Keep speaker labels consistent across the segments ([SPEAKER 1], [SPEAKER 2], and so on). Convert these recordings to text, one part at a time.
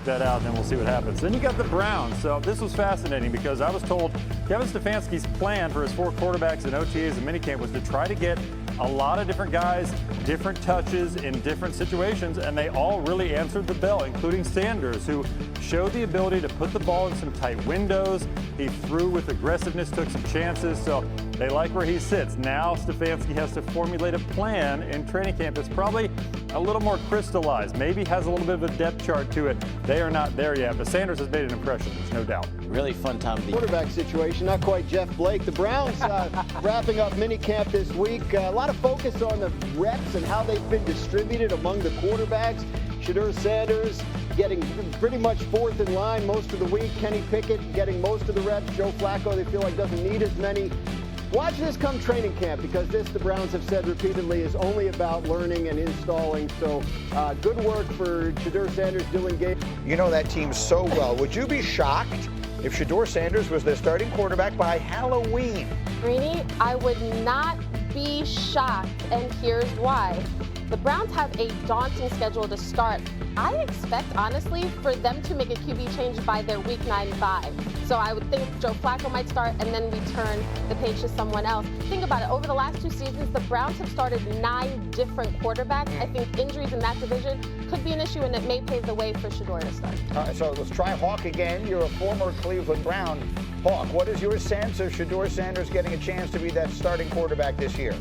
[SPEAKER 1] that out, and then we'll see what happens. Then you got the Browns. So this was fascinating because I was told Kevin Stefanski's plan for his 4 quarterbacks and OTAs and minicamp was to try to get a lot of different guys, different touches in different situations, and they all really answered the bell, including Sanders, who showed the ability to put the ball in some tight windows. He threw with aggressiveness, took some chances, so they like where he sits. Now Stefanski has to formulate a plan in training camp that's probably a little more crystallized, maybe has a little bit of a depth chart to it. They are not there yet, but Sanders has made an impression, there's no doubt.
[SPEAKER 2] Really fun time of the
[SPEAKER 3] quarterback situation, not quite Jeff Blake. The Browns wrapping up minicamp this week. A lot of focus on the reps and how they've been distributed among the quarterbacks. Shedeur Sanders getting pretty much fourth in line most of the week. Kenny Pickett getting most of the reps. Joe Flacco, they feel like doesn't need as many. Watch this come training camp, because this, the Browns have said repeatedly, is only about learning and installing. So good work for Shedeur Sanders, Dylan Gabriel.
[SPEAKER 4] You know that team so well. Would you be shocked if Shedeur Sanders was their starting quarterback by Halloween?
[SPEAKER 5] Greeny, I would not be shocked, and here's why. The Browns have a daunting schedule to start. I expect, honestly, for them to make a QB change by their Week 9 bye. So I would think Joe Flacco might start, and then we turn the page to someone else. Think about it. Over the last 2 seasons, the Browns have started 9 different quarterbacks. I think injuries in that division could be an issue, and it may pave the way for Shedeur to start.
[SPEAKER 4] All right, so let's try Hawk again. You're a former Cleveland Brown. Hawk, what is your sense of Shedeur Sanders getting a chance to be that starting quarterback this year?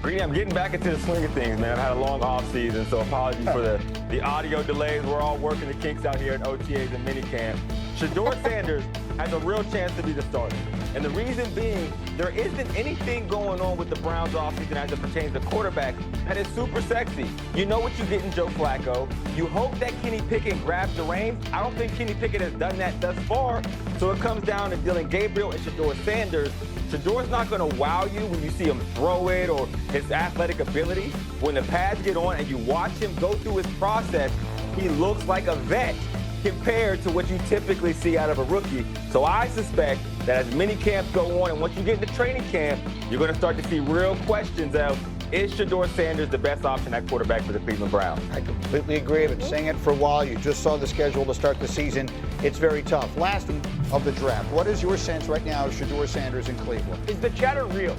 [SPEAKER 6] Greeny, I'm getting back into the swing of things, man. I've had a long offseason, so apologies for the audio delays. We're all working the kinks out here at OTAs and minicamp. Shedeur Sanders has a real chance to be the starter. And the reason being, there isn't anything going on with the Browns offseason as it pertains to quarterback that is super sexy. You know what you get in Joe Flacco. You hope that Kenny Pickett grabs the reins. I don't think Kenny Pickett has done that thus far. So it comes down to Dylan Gabriel and Shedeur Sanders. Shedeur's not going to wow you when you see him throw it or his athletic ability. When the pads get on and you watch him go through his process, he looks like a vet compared to what you typically see out of a rookie. So I suspect that as mini camps go on and once you get into training camp, you're going to start to see real questions of, is Shedeur Sanders the best option at quarterback for the Cleveland Browns?
[SPEAKER 4] I completely agree. I've been saying it for a while. You just saw the schedule to start the season. It's very tough. Last of the draft, what is your sense right now of Shedeur Sanders in Cleveland?
[SPEAKER 7] Is the chatter real?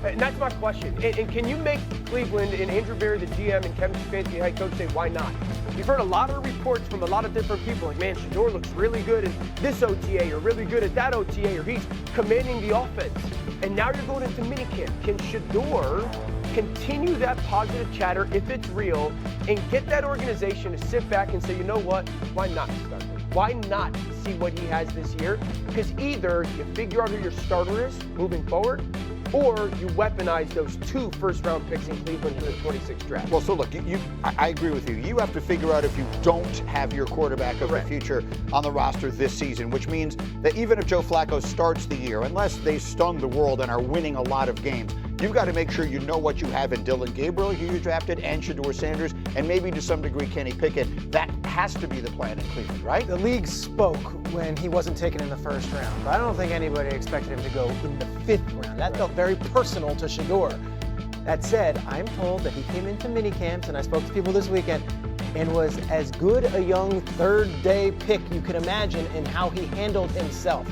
[SPEAKER 7] And that's my question. And can you make Cleveland and Andrew Berry, the GM, and Kevin Stefanski, the head coach, say, why not? We've heard a lot of reports from a lot of different people, like, man, Shedeur looks really good at this OTA or really good at that OTA, or he's commanding the offense. And now you're going into minicamp. Can Shedeur continue that positive chatter, if it's real, and get that organization to sit back and say, you know what, why not start him? Why not see what he has this year? Because either you figure out who your starter is moving forward, or you weaponize those 2 first-round picks in Cleveland for the 26th draft.
[SPEAKER 4] Well, so look, I agree with you. You have to figure out if you don't have your quarterback of the future on the roster this season, which means that even if Joe Flacco starts the year, unless they stun the world and are winning a lot of games, you've got to make sure you know what you have in Dylan Gabriel, who you drafted, and Shedeur Sanders, and maybe to some degree Kenny Pickett. That has to be the plan in Cleveland, right?
[SPEAKER 8] The league spoke when he wasn't taken in the first round, but I don't think anybody expected him to go in the 5th round. That felt very personal to Shedeur. That said, I'm told that he came into mini camps, and I spoke to people this weekend, and was as good a young 3rd-day pick you could imagine in how he handled himself.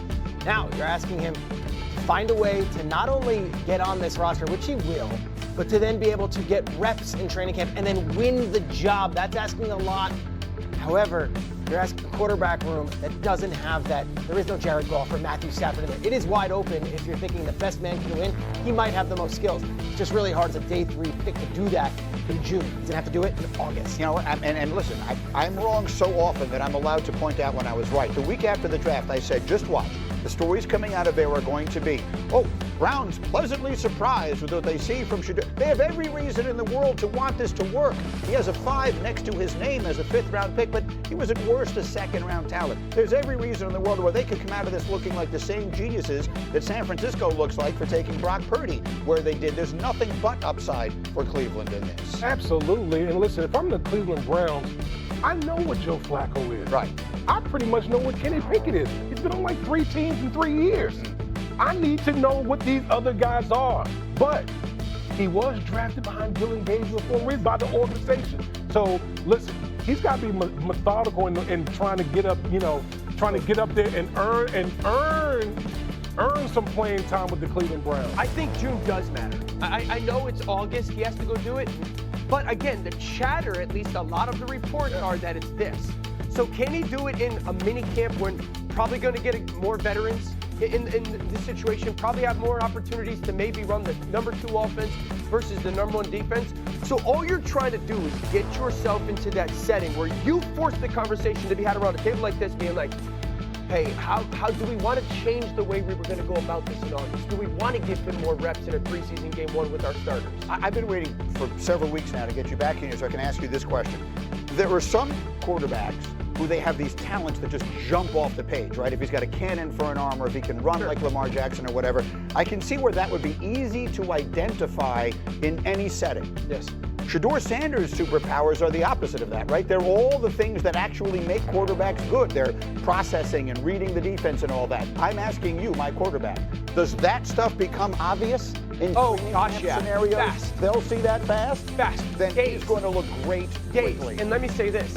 [SPEAKER 8] Now, you're asking him to find a way to not only get on this roster, which he will, but to then be able to get reps in training camp and then win the job. That's asking a lot. However, you're asking a quarterback room that doesn't have that. There is no Jared Goff or Matthew Stafford in there. It is wide open if you're thinking the best man can win. He might have the most skills. It's just really hard as a day 3 pick to do that in June. He's going to have to do it in August.
[SPEAKER 4] You know, and listen, I'm wrong so often that I'm allowed to point out when I was right. The week after the draft, I said, just watch. The stories coming out of there are going to be, oh, Browns pleasantly surprised with what they see from Shedeur. They have every reason in the world to want this to work. He has a 5 next to his name as a 5th-round pick, but he was at worst a 2nd-round talent. There's every reason in the world where they could come out of this looking like the same geniuses that San Francisco looks like for taking Brock Purdy, where they did. There's nothing but upside for Cleveland in this.
[SPEAKER 9] Absolutely. And listen, if I'm the Cleveland Browns, I know what Joe Flacco is.
[SPEAKER 4] Right.
[SPEAKER 9] I pretty much know what Kenny Pickett is. He's been on like 3 teams in 3 years. I need to know what these other guys are. But he was drafted behind Dylan Gabriel for a reason by the organization. So listen, he's got to be methodical in trying to get up, trying to get up there and earn some playing time with the Cleveland Browns.
[SPEAKER 7] I think June does matter. I know it's August, he has to go do it. But again, the chatter, at least a lot of the reports are that it's this. So can he do it in a mini camp when probably going to get more veterans in this situation, probably have more opportunities to maybe run the number 2 offense versus the number 1 defense? So all you're trying to do is get yourself into that setting where you force the conversation to be had around a table like this, being like, hey, how do we want to change the way we were going to go about this in August? Do we want to give him more reps in a preseason game 1 with our starters?
[SPEAKER 4] I've been waiting for several weeks now to get you back in here so I can ask you this question. There are some quarterbacks who they have these talents that just jump off the page, right? If he's got a cannon for an arm or if he can run like Lamar Jackson or whatever, I can see where that would be easy to identify in any setting.
[SPEAKER 7] Yes.
[SPEAKER 4] Shedeur Sanders' superpowers are the opposite of that, right? They're all the things that actually make quarterbacks good. They're processing and reading the defense and all that. I'm asking you, my quarterback, does that stuff become obvious in scenarios?
[SPEAKER 7] Fast.
[SPEAKER 4] They'll see that fast?
[SPEAKER 7] Fast.
[SPEAKER 4] Then he's going to look great quickly.
[SPEAKER 7] And let me say this.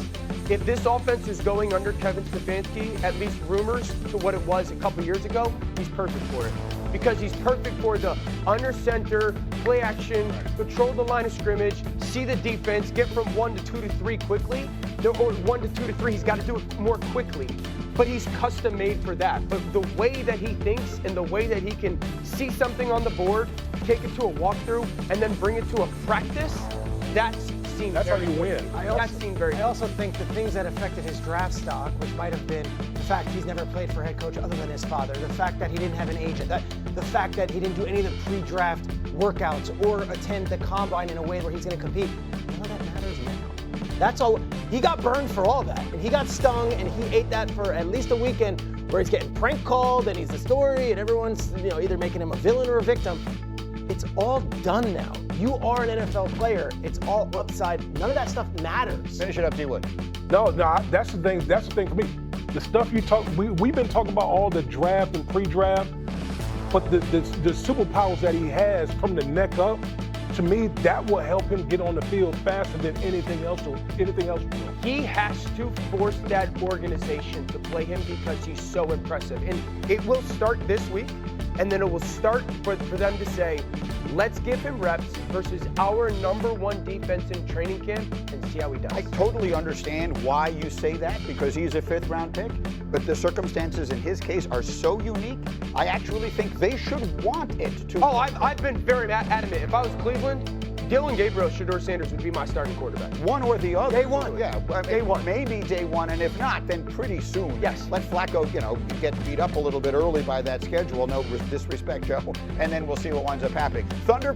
[SPEAKER 7] If this offense is going under Kevin Stefanski, at least rumors to what it was a couple years ago, he's perfect for it. Because he's perfect for the under center, play action, control the line of scrimmage, see the defense, get from 1 to 2 to 3 quickly, or 1 to 2 to 3, he's got to do it more quickly. But he's custom made for that. But the way that he thinks and the way that he can see something on the board, take it to a walkthrough, and then bring it to a practice, that's
[SPEAKER 9] how you win.
[SPEAKER 8] I also think the things that affected his draft stock, which might have been the fact he's never played for a head coach other than his father, the fact that he didn't have an agent, the fact that he didn't do any of the pre-draft workouts or attend the combine in a way where he's going to compete, none of that matters now. That's all. He got burned for all that, and he got stung, and he ate that for at least a weekend where he's getting prank called, and he's the story, and everyone's either making him a villain or a victim. It's all done now. You are an NFL player. It's all upside. None of that stuff matters.
[SPEAKER 4] Finish it up, D-Wood.
[SPEAKER 9] No, that's the thing. That's the thing for me. The stuff you talk, we've been talking about all the draft and pre-draft, but the superpowers that he has from the neck up, to me, that will help him get on the field faster than anything else will.
[SPEAKER 7] He has to force that organization to play him because he's so impressive. And it will start this week, and then it will start for them to say, let's give him reps versus our number 1 defense in training camp and see how he does.
[SPEAKER 4] I totally understand why you say that, because he's a 5th-round pick, but the circumstances in his case are so unique, I actually think they should want it to.
[SPEAKER 7] Oh, I've been very adamant. If I was Cleveland, Dylan Gabriel, Shedeur Sanders would be my starting quarterback.
[SPEAKER 4] One or the other.
[SPEAKER 7] Day one.
[SPEAKER 4] Yeah,
[SPEAKER 7] Day one.
[SPEAKER 4] Maybe day one, and if not, then pretty soon.
[SPEAKER 7] Yes.
[SPEAKER 4] Let Flacco, get beat up a little bit early by that schedule. No disrespect, Joe. And then we'll see what winds up happening. Thunder.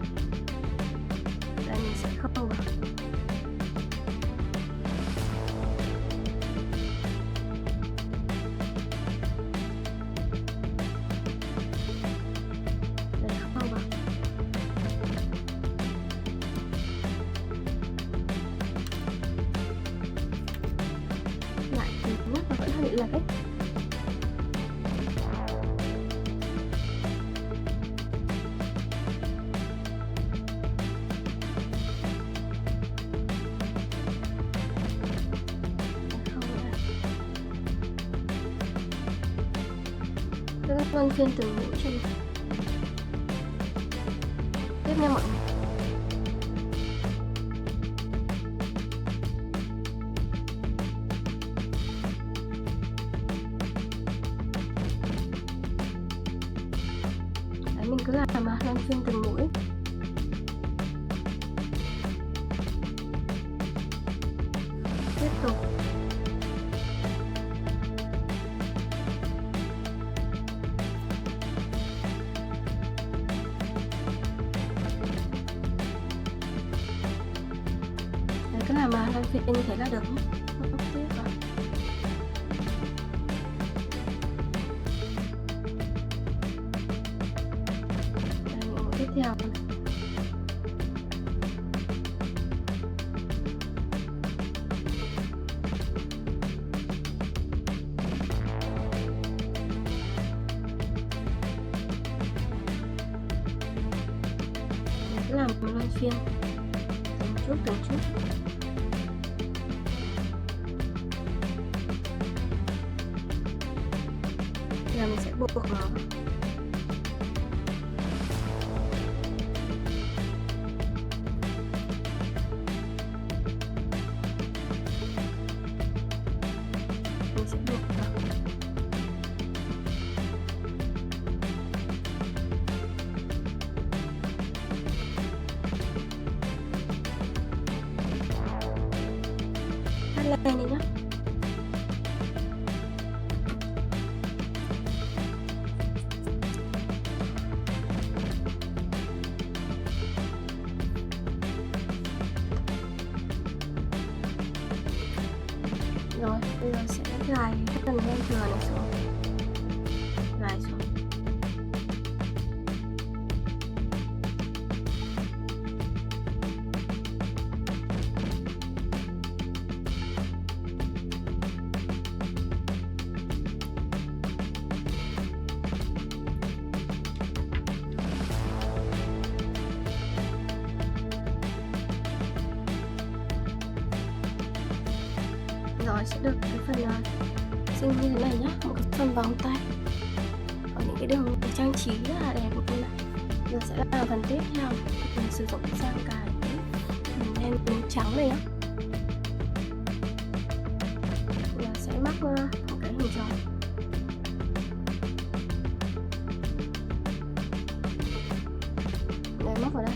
[SPEAKER 2] Vâng, phiên từng mũi chân. Tiếp nha mọi người. Đấy, mình cứ làm mà luân phiên từng mũi. Tiếp tục. Cứ làm mà luân phiên như thế là được. Tiếp vào. Đây, những mũi tiếp theo. Cứ làm luân phiên từng chút. giờ mình sẽ buộc nó. Mình sẽ buộc nó. Thắt lên đi nhé. Rồi, bây giờ sẽ gài cái phần len thừa này xuống. Gài xuống. Rồi sẽ được cái phần xinh như thế này nhá, một cái phần vòng tay, có những cái đường trang trí rất là đẹp luôn ạ. Giờ sẽ là phần tiếp theo, mình sử dụng sang cái len trắng này nhá. Giờ sẽ mắc một cái hình tròn. Đây, móc vào đây.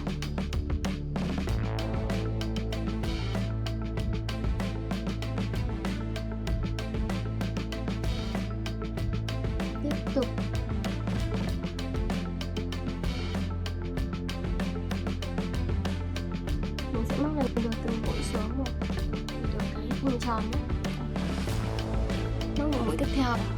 [SPEAKER 2] Tiếp tục mình sẽ móc lần lượt từng mũi xuống một, được cái hình tròn nhé. Móc vào mũi tiếp theo.